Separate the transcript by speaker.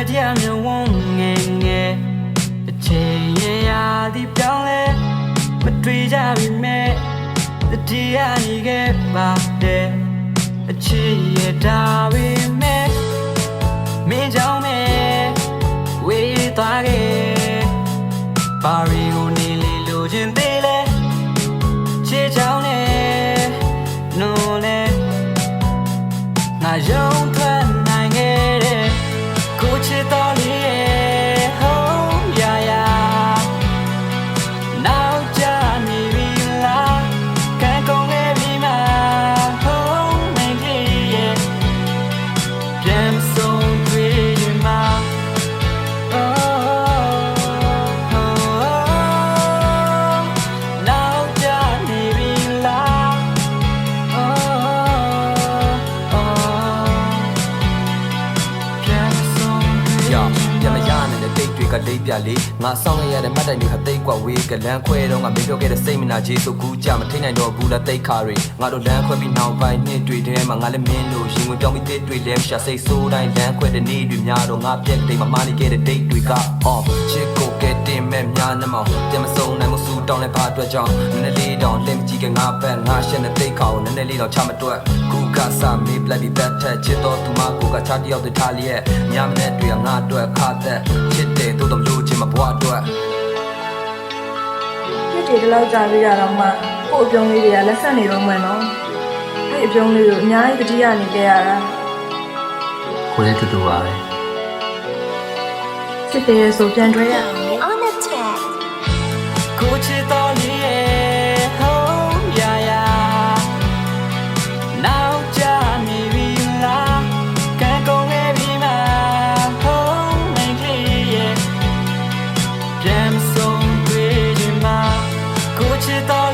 Speaker 1: dia me wonge nge che ye ya di pyang le ma twi ja bi me the dia ni ge ba de che ye da bi me me jao me we twa ge ba ri ko ni li lo chin de le che jao ne no le na yong twan nai ge de ko che to li ye ho ya ya now ja ni bi la kan kong ge bi ma ho nai ki ye pian song twi ma oh now ja ni bi laကလေးပြလေးငါဆောင်ရတဲ့မှတ်တိုင်တွေဟာတိတ်ကွာဝေးကလန်းခွဲတော့ငါမင်းပြောခဲ့တဲ့စိတ်မနာကြီးဆိုကူးကြမထိနိုင်တော့ဘူးလားတိတ်ခါတွေငါတို့လန်းခွဲပြီးနောက်ပိုင်းနှစ်တွေထဲမှာငါလည်းမင်းတို့ရင်ဝင်ပြောင်းပြီးတစ်တွေလဲရှာစိတ်ဆိုးတိုင်းလန်းခွဲတဲ့နေ့တွေများတော့ငါပြက်တိတ်မမနေခဲ့တဲ့ date တွေက off ချစ်ကိုကဲတင်မဲ့များနှမောင်ပြန်မဆုံးနိုင်မစူတောင်းလဲဘာအတွက်ကြောင့်နည်းနည်းလေးတောင်လက်မကြည့်ကငါဘက်ငါရှက်တဲ့တိတ်ခါကိုနည်းနည်းလေးတော့ချမတွက်ကူကစားမေးပလက်ပြီးတက်ထက်ချစ်တော့သူမကိုကချတယောက်တည်းထားလျက်ညမနဲ့တွေကငါအတွက်ခါသက်ချစ်တယ်တို့တော့လို့ချင်မဘွားအတွက်
Speaker 2: နှစ်တွေတလောက်ကြာပြီးရတော့မှကို့အပြုံးလေးတွေကလက်ဆက်နေတော့မှန်တော့အဲ့အပြုံးလေးကိုအများကြီးတတိယနေခဲ့ရတာ
Speaker 3: ကိုလည်းတူတူပါပဲ
Speaker 2: စစ်တယ်ဆိုပြန်တွဲရအောင်
Speaker 4: On attack
Speaker 1: ကိုချစ်တော်လေးရဲ့ဟောယာယာနောက်ကြနေပြီလားကဲကုန်ခဲ့ပြီမှာဟောနိုင်ကလေးရဲ့ပြန်ဆုံးတွေ့ချင်မှာကိုချစ်တော်